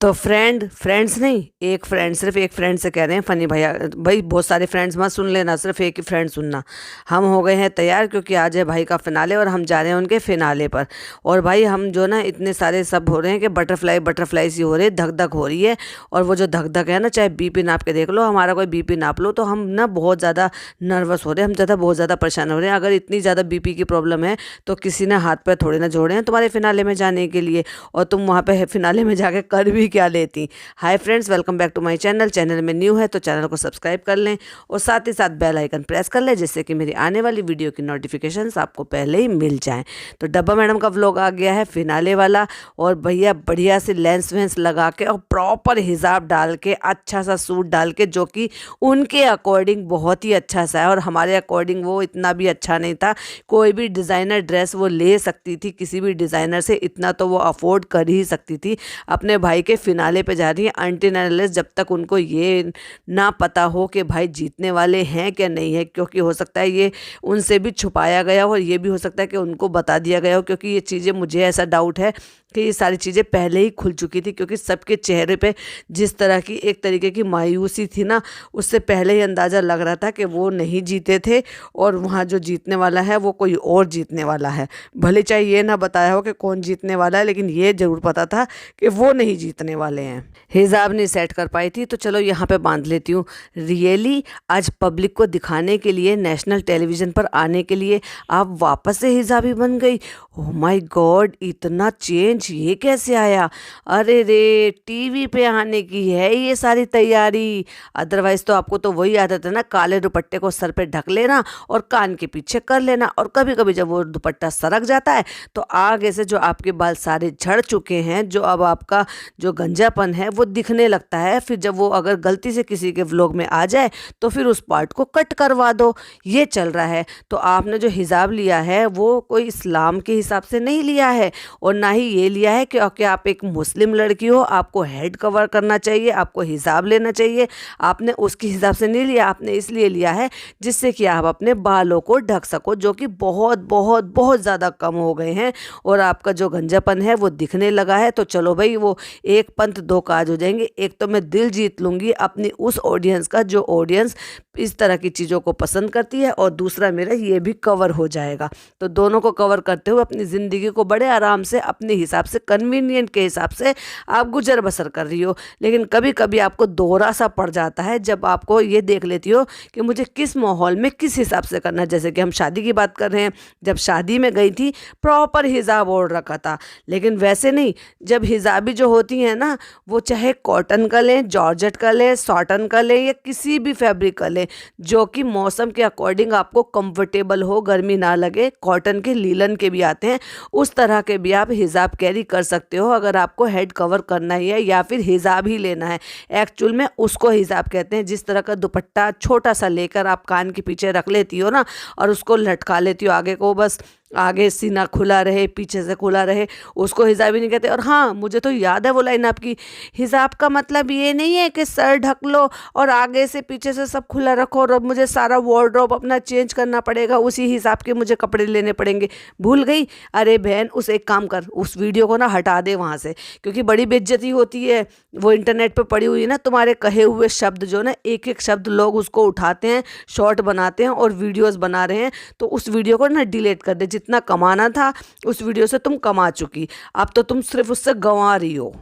तो फ्रेंड्स नहीं, एक फ्रेंड, सिर्फ एक फ्रेंड से कह रहे हैं फनी भैया। भाई बहुत सारे फ्रेंड्स मत सुन लेना, सिर्फ एक ही फ्रेंड सुनना। हम हो गए हैं तैयार क्योंकि आज है भाई का फिनाले और हम जा रहे हैं उनके फिनाले पर। और भाई हम जो ना इतने सारे सब हो रहे हैं कि बटरफ्लाई बटरफ्लाई सी हो रही है, धक धक हो रही है। और वो जो धक धक है ना, चाहे बीपी नाप के देख लो, हमारा कोई बीपी नाप लो, तो हम ना बहुत ज़्यादा नर्वस हो रहे हैं, हम ज़्यादा बहुत ज़्यादा परेशान हो रहे हैं। अगर इतनी ज़्यादा बीपी की प्रॉब्लम है तो किसी ने हाथ पैर थोड़े ना जोड़े हैं तुम्हारे फिनाले में जाने के लिए, और तुम वहाँ पे फिनाले में जाके कर भी क्या लेती। Hi friends, welcome back to my channel. Channel में न्यू है तो चैनल को सब्सक्राइब कर लें और साथ ही साथ बेल आइकन प्रेस कर लें, जिससे कि मेरी आने वाली वीडियो की नोटिफिकेशंस आपको पहले ही मिल जाएं। तो डब्बा मैडम का व्लॉग आ गया है फिनाले वाला, और भैया बढ़िया से लेंस वेंस लगा के और प्रॉपर हिजाब डाल के, अच्छा सा सूट डाल के, जो कि उनके अकॉर्डिंग बहुत ही अच्छा सा है और हमारे अकॉर्डिंग वो इतना भी अच्छा नहीं था। कोई भी डिज़ाइनर ड्रेस वो ले सकती थी, किसी भी डिज़ाइनर से इतना तो वो अफोर्ड कर ही सकती थी। अपने भाई के फिनाले पे जा रही है अनटिल अनलेस जब तक उनको ये ना पता हो कि भाई जीतने वाले हैं क्या नहीं है, क्योंकि हो सकता है ये उनसे भी छुपाया गया हो और ये भी हो सकता है कि उनको बता दिया गया हो, क्योंकि ये चीज़ें, मुझे ऐसा डाउट है कि ये सारी चीज़ें पहले ही खुल चुकी थी, क्योंकि सबके चेहरे पे जिस तरह की एक तरीके की मायूसी थी ना, उससे पहले ही अंदाज़ा लग रहा था कि वो नहीं जीते थे और वहाँ जो जीतने वाला है वो कोई और जीतने वाला है। भले चाहे ये ना बताया हो कि कौन जीतने वाला है, लेकिन ये ज़रूर पता था कि वो नहीं जीतने वाले हैं। हिजाब नहीं सेट कर पाई थी तो चलो यहाँ पे बांध लेती हूँ। रियली आज पब्लिक को दिखाने के लिए, नेशनल टेलीविज़न पर आने के लिए आप वापस से हिजाबी बन गई। ओह माय गॉड, इतना चेंज ये कैसे आया? अरे रे, टीवी पे आने की है ये सारी तैयारी। अदरवाइज तो आपको तो वही आदत है ना, काले दुपट्टे को सर पे ढक लेना और कान के पीछे कर लेना, और कभी कभी जब वो दुपट्टा सरक जाता है तो आगे से जो आपके बाल सारे झड़ चुके हैं, जो अब आपका जो गंजापन है वो दिखने लगता है। फिर जब वो अगर गलती से किसी के व्लॉग में आ जाए तो फिर उस पार्ट को कट करवा दो, ये चल रहा है। तो आपने जो हिजाब लिया है वो कोई इस्लाम के हिसाब से नहीं लिया है, और ना ही ये लिया है क्योंकि आप एक मुस्लिम लड़की हो, आपको हेड कवर करना चाहिए, आपको हिजाब लेना चाहिए। आपने उसके हिसाब से नहीं लिया, आपने इसलिए लिया है जिससे कि आप अपने बालों को ढक सको, जो कि बहुत बहुत बहुत ज़्यादा कम हो गए हैं, और आपका जो गंजापन है वो दिखने लगा है। तो चलो भाई, वो एक पंथ दो काज हो जाएंगे। एक तो मैं दिल जीत लूँगी अपनी उस ऑडियंस का जो ऑडियंस इस तरह की चीज़ों को पसंद करती है, और दूसरा मेरा ये भी कवर हो जाएगा। तो दोनों को कवर करते हुए अपनी ज़िंदगी को बड़े आराम से, अपने हिसाब से, कन्वीनियंट के हिसाब से आप गुजर बसर कर रही हो। लेकिन कभी कभी आपको दोहरा सा पड़ जाता है जब आपको ये देख लेती हो कि मुझे किस माहौल में किस हिसाब से करना है। जैसे कि हम शादी की बात कर रहे हैं, जब शादी में गई थी प्रॉपर हिजाब ओढ़ रखा था, लेकिन वैसे नहीं। जब हिजाबी जो होती हैं ना, वो चाहे कॉटन का लें, जॉर्जेट का लें, सॉटन का लें, या किसी भी फैब्रिक का लें, जो कि मौसम के अकॉर्डिंग आपको कंफर्टेबल हो, गर्मी ना लगे। कॉटन के, लीलन के भी आते हैं, उस तरह के भी आप हिजाब कैरी कर सकते हो अगर आपको हेड कवर करना ही है, या फिर हिजाब ही लेना है। एक्चुअल में उसको हिजाब कहते हैं। जिस तरह का दुपट्टा छोटा सा लेकर आप कान के पीछे रख लेती हो ना, और उसको लटका लेती हो आगे को, बस आगे सीना खुला रहे, पीछे से खुला रहे, उसको हिजाब ही नहीं कहते। और हाँ, मुझे तो याद है वो लाइन आपकी, हिजाब का मतलब ये नहीं है कि सर ढक लो और आगे से पीछे से सब खुला रखो और अब मुझे सारा वार्डरोब अपना चेंज करना पड़ेगा, उसी हिसाब के मुझे कपड़े लेने पड़ेंगे। भूल गई? अरे बहन, उस एक काम कर, उस वीडियो को ना हटा दे वहाँ से, क्योंकि बड़ी बेइज्जती होती है। वो इंटरनेट पर पड़ी हुई है ना, तुम्हारे कहे हुए शब्द जो ना, एक एक शब्द लोग उसको उठाते हैं, शॉर्ट बनाते हैं और वीडियोज़ बना रहे हैं। तो उस वीडियो को ना डिलीट कर दे। जितना कमाना था उस वीडियो से तुम कमा चुकी, अब तो तुम सिर्फ उससे गंवा रही हो।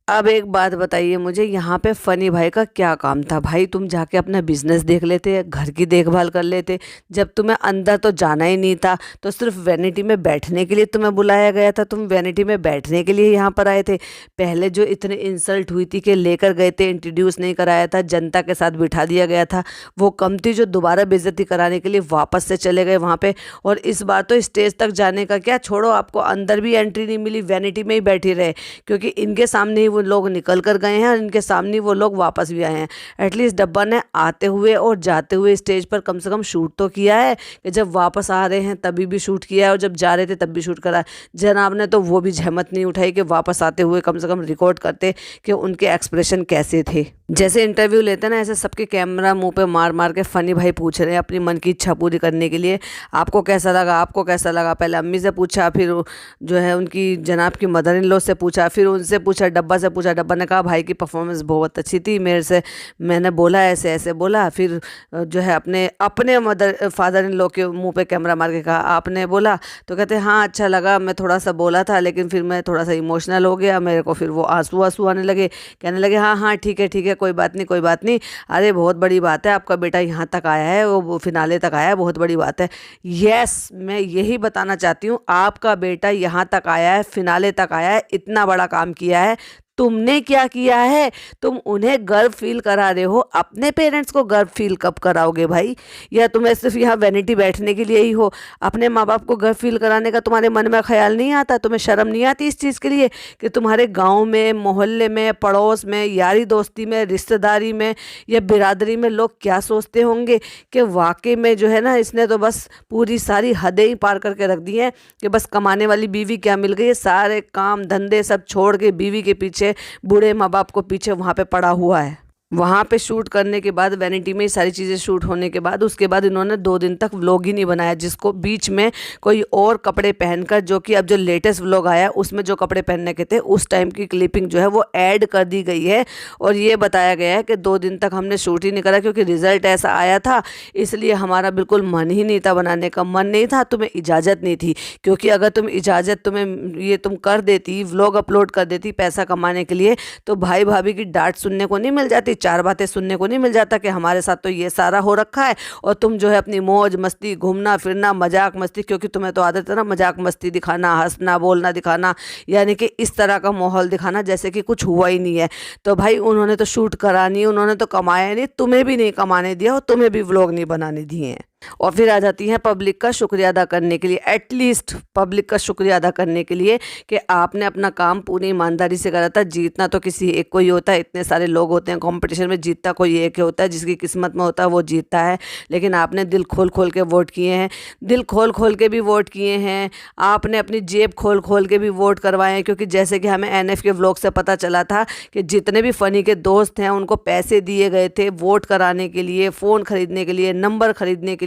अब एक बात बताइए मुझे, यहाँ पे फनी भाई का क्या काम था? भाई तुम जाके अपना बिजनेस देख लेते, घर की देखभाल कर लेते। जब तुम्हें अंदर तो जाना ही नहीं था, तो सिर्फ वैनिटी में बैठने के लिए तुम्हें बुलाया गया था, तुम वैनिटी में बैठने के लिए यहाँ पर आए थे। पहले जो इतनी इंसल्ट हुई थी कि लेकर गए थे, इंट्रोड्यूस नहीं कराया था, जनता के साथ बिठा दिया गया था, वो कम थी जो दोबारा बेइज्जती कराने के लिए वापस से चले गए वहाँ पे। और इस बार तो स्टेज तक जाने का क्या छोड़ो, आपको अंदर भी एंट्री नहीं मिली, वैनिटी में ही बैठी रहे, क्योंकि इनके सामने ही वो लोग निकल कर गए हैं और इनके सामने वो लोग वापस भी आए हैं। एटलीस्ट डब्बा ने आते हुए और जाते हुए स्टेज पर कम से कम शूट तो किया है, कि जब वापस आ रहे हैं तभी भी शूट किया है और जब जा रहे थे तब भी शूट करा है। जनाब ने तो वो भी जहमत नहीं उठाई कि वापस आते हुए कम से कम रिकॉर्ड करते कि उनके एक्सप्रेशन कैसे थे। जैसे इंटरव्यू लेते हैं ना, ऐसे सबके कैमरा मुंह पे मार मार के फनी भाई पूछ रहे हैं अपनी मन की इच्छा पूरी करने के लिए, आपको कैसा लगा, आपको कैसा लगा। पहले अम्मी से पूछा, फिर जो है उनकी जनाब की मदर इन लॉ से पूछा, फिर उनसे पूछा, डब्बा से से पूछा। डब्बा ने कहा भाई की परफॉर्मेंस बहुत अच्छी थी, मेरे से मैंने बोला ऐसे ऐसे बोला। फिर जो है अपने अपने फादर इन लॉ के मुंह पे कैमरा मार के कहा आपने बोला? तो कहते हाँ अच्छा लगा, मैं थोड़ा सा बोला था लेकिन फिर मैं थोड़ा सा इमोशनल हो गया, मेरे को फिर वो आंसू आंसू आने लगे। कहने लगे हाँ हाँ ठीक है कोई बात नहीं कोई बात नहीं, अरे बहुत बड़ी बात है, आपका बेटा यहाँ तक आया है, वो फिनाले तक आया है, बहुत बड़ी बात है। यस, मैं यही बताना चाहती हूँ, आपका बेटा यहाँ तक आया है, फिनाले तक आया है, इतना बड़ा काम किया है। तुमने क्या किया है? तुम उन्हें गर्व फील करा रहे हो, अपने पेरेंट्स को गर्व फील कब कराओगे भाई? या तुम्हें सिर्फ यहाँ वैनिटी बैठने के लिए ही हो? अपने माँ बाप को गर्व फील कराने का तुम्हारे मन में ख्याल नहीं आता? तुम्हें शर्म नहीं आती इस चीज़ के लिए कि तुम्हारे गाँव में, मोहल्ले में, पड़ोस में, यारी दोस्ती में, रिश्तेदारी में या बिरादरी में लोग क्या सोचते होंगे कि वाकई में जो है ना, इसने तो बस पूरी सारी हदें ही पार करके रख दी हैं कि बस कमाने वाली बीवी क्या मिल गई है, सारे काम धंधे सब छोड़ के बीवी के पीछे, बूढ़े माँ बाप को पीछे वहां पे पड़ा हुआ है। वहाँ पे शूट करने के बाद, वैनिटी में सारी चीज़ें शूट होने के बाद, उसके बाद इन्होंने 2 दिन तक व्लॉग ही नहीं बनाया, जिसको बीच में कोई और कपड़े पहनकर, जो कि अब जो लेटेस्ट व्लॉग आया उसमें जो कपड़े पहनने के थे उस टाइम की क्लिपिंग जो है वो ऐड कर दी गई है। और ये बताया गया है कि 2 दिन तक हमने शूट ही नहीं करा क्योंकि रिजल्ट ऐसा आया था, इसलिए हमारा बिल्कुल मन ही नहीं था बनाने का, मन नहीं था, तुम्हें इजाज़त नहीं थी। क्योंकि अगर तुम इजाज़त तुम कर देती, व्लॉग अपलोड कर देती पैसा कमाने के लिए, तो भाई भाभी की डांट सुनने को नहीं मिल जाती, 4 बातें सुनने को नहीं मिल जाता कि हमारे साथ तो ये सारा हो रखा है और तुम जो है अपनी मौज मस्ती, घूमना फिरना, मजाक मस्ती, क्योंकि तुम्हें तो आदत है ना मजाक मस्ती दिखाना, हंसना बोलना दिखाना, यानी कि इस तरह का माहौल दिखाना जैसे कि कुछ हुआ ही नहीं है। तो भाई उन्होंने तो शूट करा नहीं, उन्होंने तो कमाया नहीं, तुम्हें भी नहीं कमाने दिया और तुम्हें भी व्लॉग नहीं बनाने दिए हैं। और फिर आ जाती हैं पब्लिक का शुक्रिया अदा करने के लिए, एटलीस्ट पब्लिक का शुक्रिया अदा करने के लिए कि आपने अपना काम पूरी ईमानदारी से करा था। जीतना तो किसी एक को ही होता है, इतने सारे लोग होते हैं कंपटीशन में, जीतता कोई एक ही होता है, जिसकी किस्मत में होता है वो जीतता है। लेकिन आपने दिल खोल खोल के वोट किए हैं, दिल खोल खोल के भी वोट किए हैं, आपने अपनी जेब खोल खोल के भी वोट करवाए हैं। क्योंकि जैसे कि हमें NF के व्लॉग से पता चला था कि जितने भी फ़नी के दोस्त हैं उनको पैसे दिए गए थे वोट कराने के लिए, फ़ोन खरीदने के लिए, नंबर खरीदने के लिए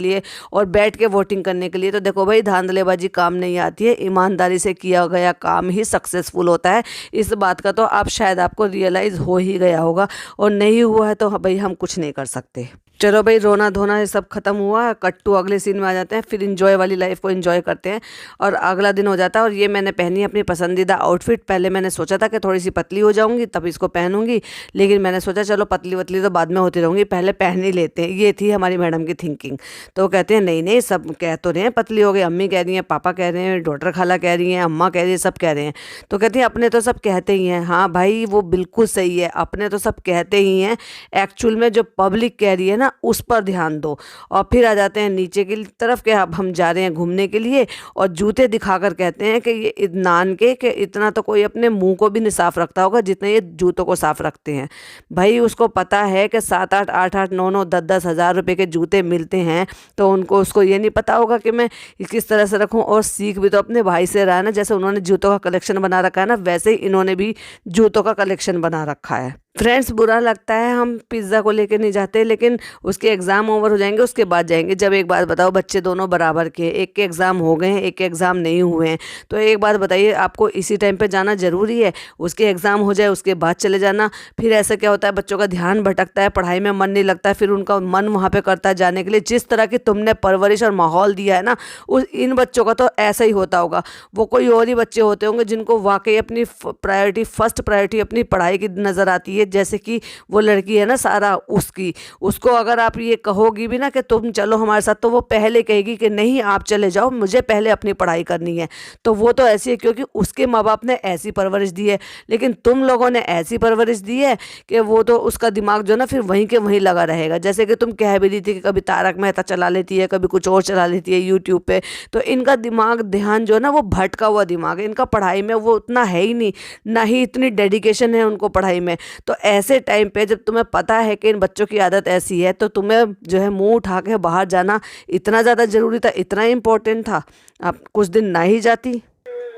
और बैठ के वोटिंग करने के लिए। तो देखो भाई, धांधलेबाजी काम नहीं आती है, ईमानदारी से किया गया काम ही सक्सेसफुल होता है। इस बात का तो आप शायद आपको रियलाइज़ हो ही गया होगा, और नहीं हुआ है तो भाई हम कुछ नहीं कर सकते। चलो भाई, रोना धोना ये सब खत्म हुआ, कट टू अगले सीन में आ जाते हैं। फिर इंजॉय वाली लाइफ को इंजॉय करते हैं और अगला दिन हो जाता है। और ये मैंने पहनी अपनी पसंदीदा आउटफिट। पहले मैंने सोचा था कि थोड़ी सी पतली हो जाऊंगी तब इसको पहनूंगी, लेकिन मैंने सोचा चलो पतली वतली तो बाद में होती रहूंगी, पहले पहन ही लेते हैं। ये थी हमारी मैडम की थिंकिंग। तो कहते हैं नहीं नहीं, सब कह तो रहे हैं पतली हो गई, अम्मी कह रही हैं, पापा कह रहे हैं, डॉटर खाला कह रही हैं, अम्मा कह रही है, सब कह रहे हैं। तो कहते हैं अपने तो सब कहते ही हैं। हाँ भाई, वो बिल्कुल सही है, अपने तो सब कहते ही हैं, एक्चुअल में जो पब्लिक कह रही है ना उस पर ध्यान दो। और फिर आ जाते हैं नीचे की तरफ के, अब हम जा रहे हैं घूमने के लिए, और जूते दिखाकर कहते हैं कि ये इतनान के कि इतना तो कोई अपने मुंह को भी नहीं साफ रखता होगा जितना ये जूतों को साफ रखते हैं। भाई उसको पता है कि 7-8, 8-8, 9-9, 10-10 हज़ार रुपए के जूते मिलते हैं, तो उसको ये नहीं पता होगा कि मैं किस तरह से रखूं। और सीख भी तो अपने भाई से रहा है ना, जैसे उन्होंने जूतों का कलेक्शन बना रखा है ना, वैसे ही इन्होंने भी जूतों का कलेक्शन बना रखा है। फ्रेंड्स, बुरा लगता है हम पिज़्ज़ा को लेके नहीं जाते, लेकिन उसके एग्ज़ाम ओवर हो जाएंगे उसके बाद जाएंगे। जब एक बात बताओ, बच्चे दोनों बराबर के, एक के एग्ज़ाम हो गए हैं, एक के एग्ज़ाम नहीं हुए हैं, तो एक बात बताइए, आपको इसी टाइम पे जाना ज़रूरी है? उसके एग्ज़ाम हो जाए उसके बाद चले जाना। फिर ऐसा क्या होता है, बच्चों का ध्यान भटकता है, पढ़ाई में मन नहीं लगता है, फिर उनका मन वहाँ पर करता है जाने के लिए। जिस तरह की तुमने परवरिश और माहौल दिया है ना, इन बच्चों का तो ऐसा ही होता होगा। वो कोई और ही बच्चे होते होंगे जिनको वाकई अपनी प्रायोरिटी, फर्स्ट प्रायोरिटी अपनी पढ़ाई की नज़र आती है। जैसे कि वो लड़की है ना सारा, उसको अगर आप ये कहोगी भी ना कि तुम चलो हमारे साथ, तो वो पहले कहेगी कि नहीं आप चले जाओ, मुझे पहले अपनी पढ़ाई करनी है। तो वो तो ऐसी है क्योंकि उसके माँ बाप ने ऐसी परवरिश दी है। लेकिन तुम लोगों ने ऐसी परवरिश दी है कि वो तो उसका दिमाग जो ना फिर वहीं के वहीं लगा रहेगा। जैसे कि तुम कह भी रही थी कि कभी तारक मेहता चला लेती है, कभी कुछ और चला लेती है यूट्यूब पे, तो इनका दिमाग, ध्यान जो है ना वो भटका हुआ दिमाग है इनका। पढ़ाई में वो उतना है ही नहीं, ना ही इतनी डेडिकेशन है उनको पढ़ाई में। तो ऐसे टाइम पे जब तुम्हें पता है कि इन बच्चों की आदत ऐसी है, तो तुम्हें जो है मुंह उठा के बाहर जाना इतना ज़्यादा ज़रूरी था, इतना इम्पोर्टेंट था? आप कुछ दिन ना ही जाती।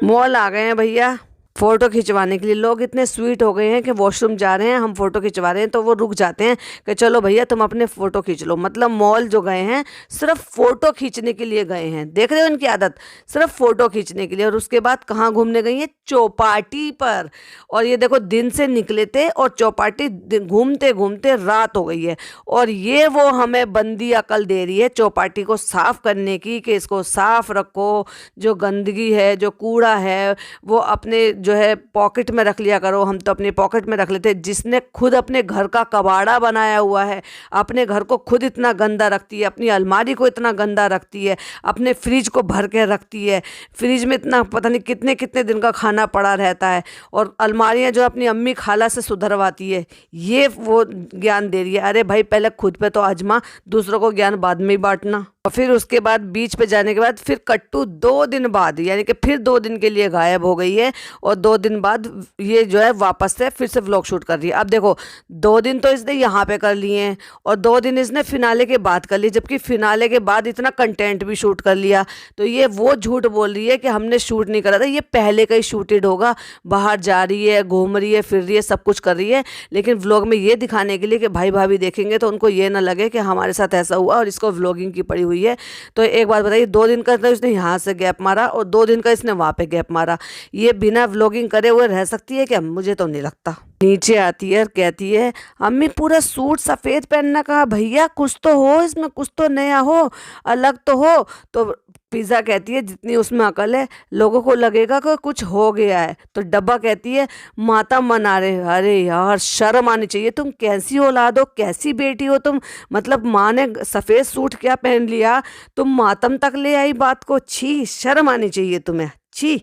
मॉल आ गए हैं भैया, फ़ोटो खिंचवाने के लिए लोग इतने स्वीट हो गए हैं कि वॉशरूम जा रहे हैं, हम फ़ोटो खिंचवा रहे हैं तो वो रुक जाते हैं कि चलो भैया तुम अपने फ़ोटो खींच लो। मतलब मॉल जो गए हैं सिर्फ फ़ोटो खींचने के लिए गए हैं। देख रहे हो उनकी आदत, सिर्फ फ़ोटो खींचने के लिए। और उसके बाद कहाँ घूमने गई हैं? चौपाटी पर। और ये देखो दिन से निकले थे और चौपाटी घूमते घूमते रात हो गई है। और ये वो हमें बंदी अकल दे रही है चौपाटी को साफ़ करने की कि इसको साफ़ रखो, जो गंदगी है, जो कूड़ा है वो अपने जो है पॉकेट में रख लिया करो। हम तो अपने पॉकेट में रख लेते। जिसने खुद अपने घर का कबाड़ा बनाया हुआ है, अपने घर को खुद इतना गंदा रखती है, अपनी अलमारी को इतना गंदा रखती है, अपने फ्रिज को भर के रखती है, फ्रिज में इतना पता नहीं कितने कितने दिन का खाना पड़ा रहता है, और अलमारियां जो अपनी अम्मी खाला से सुधरवाती है, ये वो ज्ञान दे रही है। अरे भाई पहले खुद पे तो आजमा, दूसरों को ज्ञान बाद में ही बांटना। और फिर उसके बाद बीच पे जाने के बाद फिर कट्टू 2 दिन बाद, यानी कि फिर 2 दिन के लिए गायब हो गई है। और 2 दिन बाद ये जो है वापस से फिर से व्लॉग शूट कर रही है। अब देखो 2 दिन तो इसने यहाँ पे कर लिए हैं और 2 दिन इसने फिनाले के बाद कर लिए, जबकि फिनाले के बाद इतना कंटेंट भी शूट कर लिया। तो ये वो झूठ बोल रही है कि हमने शूट नहीं करा था, ये पहले का ही शूटेड होगा। बाहर जा रही है, घूम रही है, फिर रही है, सब कुछ कर रही है, लेकिन व्लॉग में ये दिखाने के लिए कि भाई भाभी देखेंगे तो उनको ये ना लगे कि हमारे साथ ऐसा हुआ और इसको व्लॉगिंग की पड़ी हुई है। तो एक बात बताइए, 2 दिन का तो इसने यहाँ से गैप मारा और 2 दिन का इसने वहाँ पे गैप मारा। ये बिना व्लॉगिंग करे हुए रह सकती है क्या? मुझे तो नहीं लगता। नीचे आती है और कहती है अम्मी पूरा सूट सफ़ेद पहनना कहा, भैया कुछ तो हो इसमें, कुछ तो नया हो, अलग तो हो। तो पिज़्ज़ा कहती है जितनी उसमें अकल है लोगों को लगेगा कि कुछ हो गया है। तो डब्बा कहती है मातम मना रहे। अरे यार शर्म आनी चाहिए, तुम कैसी औलाद हो, कैसी बेटी हो तुम। मतलब माँ ने सफ़ेद सूट क्या पहन लिया, तुम मातम तक ले आई बात को। छी, शर्म आनी चाहिए तुम्हें, छी।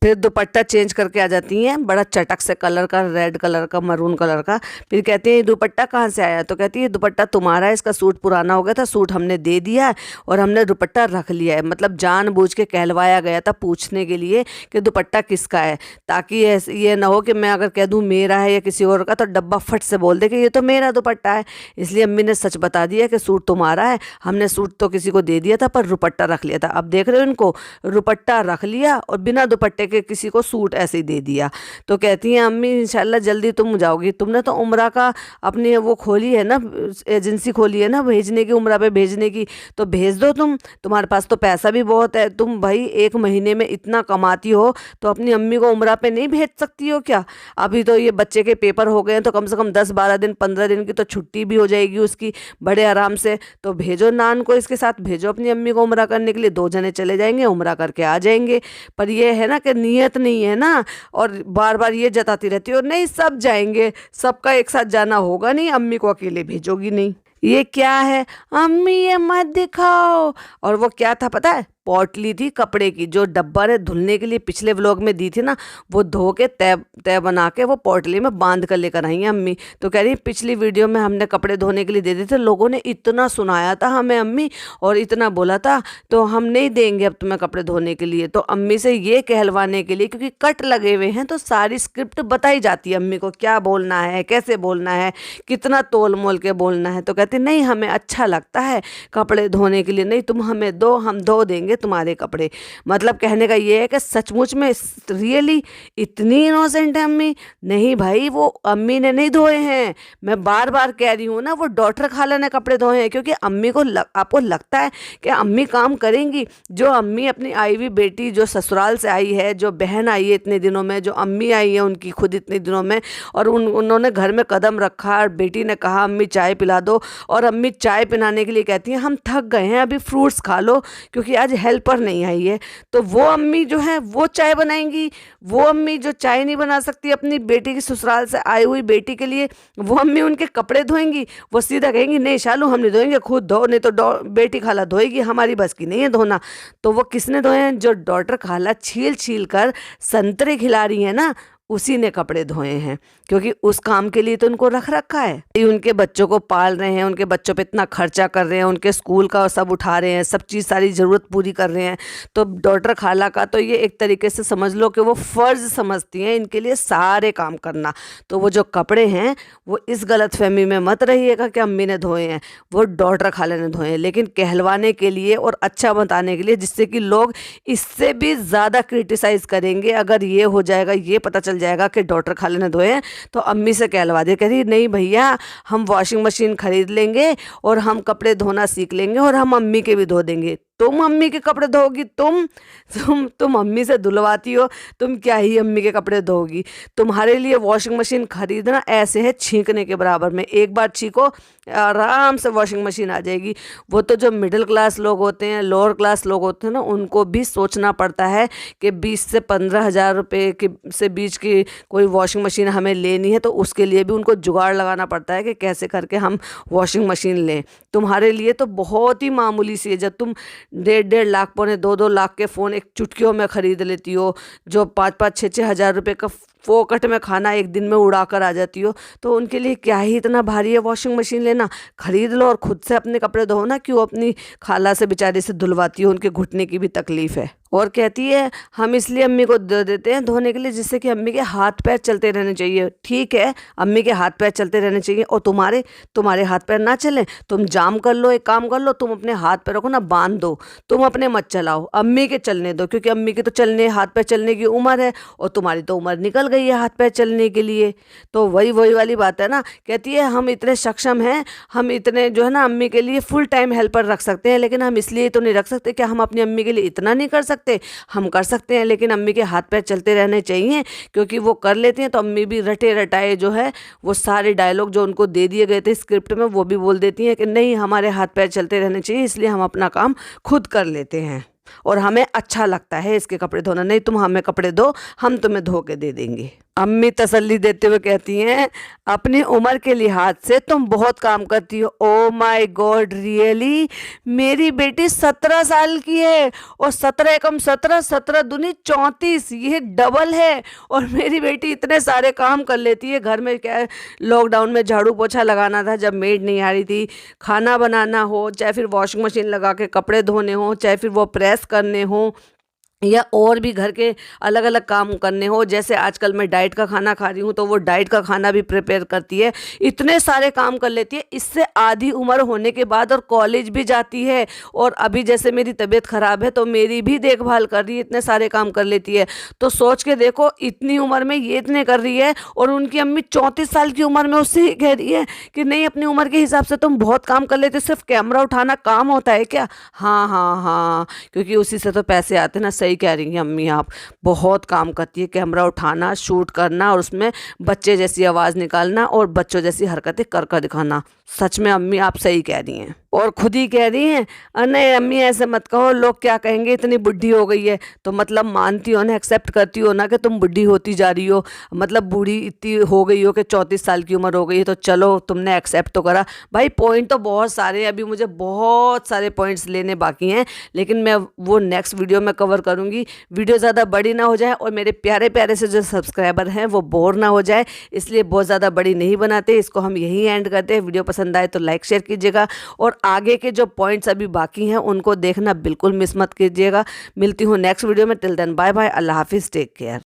फिर दुपट्टा चेंज करके आ जाती हैं, बड़ा चटक से कलर का, रेड कलर का, मरून कलर का। फिर कहती हैं ये दुपट्टा कहाँ से आया? तो कहती है दुपट्टा तुम्हारा है, इसका सूट पुराना हो गया था, सूट हमने दे दिया है और हमने दुपट्टा रख लिया है। मतलब जानबूझ के कहलवाया गया था पूछने के लिए कि दुपट्टा किसका है, ताकि ये ना हो कि मैं अगर कह दूँ मेरा है या किसी और का तो डब्बा फट से बोल दे कि ये तो मेरा दुपट्टा है। इसलिए अम्मी ने सच बता दिया कि सूट तुम्हारा है, हमने सूट तो किसी को दे दिया था पर दुपट्टा रख लिया था। अब देख रहे हो इनको, दुपट्टा रख लिया और बिना दुपट्टे के किसी को सूट ऐसे ही दे दिया। तो कहती हैं अम्मी इंशाल्लाह जल्दी तुम जाओगी, तुमने तो उम्रा का अपनी वो खोली है ना, एजेंसी खोली है ना भेजने की, उम्रा पे भेजने की, तो भेज दो तुम, तुम्हारे पास तो पैसा भी बहुत है। तुम भाई 1 महीने में इतना कमाती हो तो अपनी अम्मी को उम्रा पे नहीं भेज सकती हो क्या? अभी तो ये बच्चे के पेपर हो गए हैं तो कम से कम 10-12 दिन 15 दिन की तो छुट्टी भी हो जाएगी उसकी बड़े आराम से। तो भेजो नान को इसके साथ, भेजो अपनी अम्मी को उम्रा करने के लिए, 2 जने चले जाएंगे, उम्रा करके आ जाएंगे। पर ये है ना कि नियत नहीं है ना, और बार बार ये जताती रहती हो नहीं सब जाएंगे, सबका एक साथ जाना होगा नहीं, अम्मी को अकेले भेजोगी नहीं। ये क्या है अम्मी, ये मत दिखाओ। और वो क्या था पता है? पॉटली थी कपड़े की, जो डब्बा ने धुलने के लिए पिछले व्लॉग में दी थी ना, वो धो के तय बना के वो पॉटली में बांध कर लेकर आई हैं अम्मी। तो कह रही पिछली वीडियो में हमने कपड़े धोने के लिए दे दिए थे, लोगों ने इतना सुनाया था हमें अम्मी और इतना बोला था तो हम नहीं देंगे अब तुम्हें कपड़े धोने के लिए। तो अम्मी से ये कहलवाने के लिए, क्योंकि कट लगे हुए हैं तो सारी स्क्रिप्ट बताई जाती है अम्मी को, क्या बोलना है, कैसे बोलना है, कितना तोल मोल के बोलना है। तो कहती नहीं हमें अच्छा लगता है कपड़े धोने के लिए, नहीं तुम हमें दो, हम धो देंगे तुम्हारे कपड़े। मतलब कहने का ये है कि सचमुच में रियली इतनी इनोसेंट है अम्मी। नहीं भाई वो अम्मी ने नहीं धोए हैं, मैं बार बार कह रही हूँ ना, वो डॉक्टर खाला ने कपड़े धोए हैं। क्योंकि अम्मी को आपको लगता है कि अम्मी काम करेंगी? जो अम्मी अपनी आई हुई बेटी जो ससुराल से आई है, जो बहन आई है इतने दिनों में, जो अम्मी आई है उनकी खुद इतने दिनों में, और उन्होंने घर में कदम रखा और बेटी ने कहा अम्मी चाय पिला दो, और अम्मी चाय पिलाने के लिए कहती हैं हम थक गए हैं अभी फ्रूट्स खा लो क्योंकि आज हेल्पर नहीं आई है। तो वो अम्मी जो है वो चाय बनाएंगी? वो अम्मी जो चाय नहीं बना सकती अपनी बेटी की ससुराल से आई हुई बेटी के लिए, वो अम्मी उनके कपड़े धोएंगी? वो सीधा कहेंगी नहीं शालू हम नहीं धोएंगे, खुद धो, नहीं तो बेटी खाला धोएगी, हमारी बस की नहीं है धोना। तो वो किसने धोए हैं? जो डॉटर खाला छील छील कर संतरे खिला रही है ना, उसी ने कपड़े धोए हैं, क्योंकि उस काम के लिए तो उनको रख रखा है। ये उनके बच्चों को पाल रहे हैं, उनके बच्चों पे इतना खर्चा कर रहे हैं, उनके स्कूल का सब उठा रहे हैं, सब चीज़ सारी ज़रूरत पूरी कर रहे हैं। तो डॉटर खाला का तो ये एक तरीके से समझ लो कि वो फ़र्ज़ समझती हैं इनके लिए सारे काम करना। तो वो जो कपड़े हैं वो इस गलतफहमी में मत रहिएगा कि अम्मी ने धोए हैं, वो डॉटर खाला ने धोए हैं, लेकिन कहलवाने के लिए और अच्छा बताने के लिए, जिससे कि लोग इससे भी ज़्यादा क्रिटिसाइज़ करेंगे। अगर ये हो जाएगा, ये पता चल जाएगा कि डॉटर खाला ने धोए हैं, तो अम्मी से कहलवा दे, कह रही नहीं भैया हम वॉशिंग मशीन खरीद लेंगे और हम कपड़े धोना सीख लेंगे और हम अम्मी के भी धो देंगे। तुम अम्मी के कपड़े धोगी? तुम अम्मी से धुलवाती हो, तुम क्या ही अम्मी के कपड़े धोगी? तुम्हारे लिए वॉशिंग मशीन खरीदना ऐसे है छींकने के बराबर में। एक बार छींको आराम से वॉशिंग मशीन आ जाएगी। वो तो जो मिडिल क्लास लोग होते हैं, लोअर क्लास लोग होते हैं ना, उनको भी सोचना पड़ता है कि 20 से 15 हज़ार रुपये के से बीच की कोई वॉशिंग मशीन हमें लेनी है, तो उसके लिए भी उनको जुगाड़ लगाना पड़ता है कि कैसे करके हम वॉशिंग मशीन लें। तुम्हारे लिए तो बहुत ही मामूली सी है। जब तुम 1.5 लाख, 2.5 लाख के फ़ोन एक चुटकियों में ख़रीद लेती हो, जो 5-5, 6-6 हज़ार रुपये का फोकट में खाना एक दिन में उड़ा कर आ जाती हो, तो उनके लिए क्या ही इतना भारी है वॉशिंग मशीन लेना? खरीद लो और खुद से अपने कपड़े धो ना। क्यों अपनी खाला से बेचारे से धुलवाती हो? उनके घुटने की भी तकलीफ़ है। और कहती है हम इसलिए अम्मी को दे देते हैं धोने के लिए, जिससे कि अम्मी के हाथ पैर चलते रहने चाहिए। ठीक है, अम्मी के हाथ पैर चलते रहने चाहिए, और तुम्हारे हाथ पैर ना चलें, तुम जाम कर लो, एक काम कर लो, तुम अपने हाथ पैरों को ना बांध दो, तुम अपने मत चलाओ, अम्मी के चलने दो, क्योंकि अम्मी की तो चलने, हाथ पैर चलने की उम्र है, और तुम्हारी तो उम्र निकल गई है हाथ पैर चलने के लिए। तो वही वाली बात है ना। कहती है हम इतने सक्षम हैं, हम इतने जो है ना अम्मी के लिए फुल टाइम हेल्पर रख सकते हैं, लेकिन हम इसलिए तो नहीं रख सकते कि हम अपनी अम्मी के लिए इतना नहीं कर सकते। हम कर सकते हैं, लेकिन अम्मी के हाथ पैर चलते रहने चाहिए, क्योंकि वो कर लेती हैं तो अम्मी भी रटे रटाए जो है वो सारे डायलॉग जो उनको दे दिए गए थे स्क्रिप्ट में, वो भी बोल देती हैं कि नहीं हमारे हाथ पैर चलते रहने चाहिए, इसलिए हम अपना काम खुद कर लेते हैं और हमें अच्छा लगता है इसके कपड़े धोना। नहीं तुम हमें कपड़े दो, हम तुम्हें धो के दे देंगे। अम्मी तसल्ली देते हुए कहती हैं अपनी उम्र के लिहाज से तुम बहुत काम करती हो। Oh my God, really? मेरी बेटी 17 साल की है, और 17 एकम 17, 17 दूनी 34, ये डबल है। और मेरी बेटी इतने सारे काम कर लेती है। घर में क्या, लॉकडाउन में झाड़ू पोछा लगाना था जब मेड नहीं आ रही थी, खाना बनाना हो, चाहे फिर वॉशिंग मशीन लगा के कपड़े धोने हो, चाहे फिर वो प्रेस करने हो, या और भी घर के अलग अलग काम करने हो। जैसे आजकल मैं डाइट का खाना खा रही हूँ, तो वो डाइट का खाना भी प्रिपेयर करती है। इतने सारे काम कर लेती है। इससे आधी उम्र होने के बाद और कॉलेज भी जाती है, और अभी जैसे मेरी तबीयत ख़राब है तो मेरी भी देखभाल कर रही है, इतने सारे काम कर लेती है। तो सोच के देखो, इतनी उम्र में ये इतने कर रही है, और उनकी अम्मी 34 साल की उम्र में उससे ही कह रही है कि नहीं अपनी उम्र के हिसाब से तुम बहुत काम कर लेते, सिर्फ कैमरा उठाना काम होता है क्या? हाँ हाँ हाँ, क्योंकि उसी से तो पैसे आते ना। सही कह रही हैं अम्मी, आप बहुत काम करती है, कैमरा उठाना, शूट करना, और उसमें बच्चे जैसी आवाज़ निकालना और बच्चों जैसी हरकतें कर दिखाना। सच में अम्मी आप सही कह रही हैं, और खुद ही कह रही हैं नहीं अम्मी ऐसे मत कहो, लोग क्या कहेंगे, इतनी बुढ़ी हो गई है। तो मतलब मानती हो ना, एक्सेप्ट करती हो ना कि तुम बुढ़ी होती जा रही हो, मतलब बूढ़ी इतनी हो गई हो कि 34 साल की उम्र हो गई है, तो चलो तुमने एक्सेप्ट तो करा। भाई पॉइंट तो बहुत सारे हैं, अभी मुझे बहुत सारे पॉइंट्स लेने बाकी हैं, लेकिन मैं वो नेक्स्ट वीडियो में कवर करूँगी। वीडियो ज़्यादा बड़ी ना हो जाए, और मेरे प्यारे प्यारे से जो सब्सक्राइबर हैं वो बोर ना हो जाए, इसलिए बहुत ज़्यादा बड़ी नहीं बनाते। इसको हम यहीं एंड करते हैं। वीडियो पसंद आए तो लाइक शेयर कीजिएगा, और आगे के जो पॉइंट्स अभी बाकी हैं उनको देखना बिल्कुल मिस मत कीजिएगा। मिलती हूँ नेक्स्ट वीडियो में। टिल देन बाय बाय, अल्लाह हाफिज़, टेक केयर।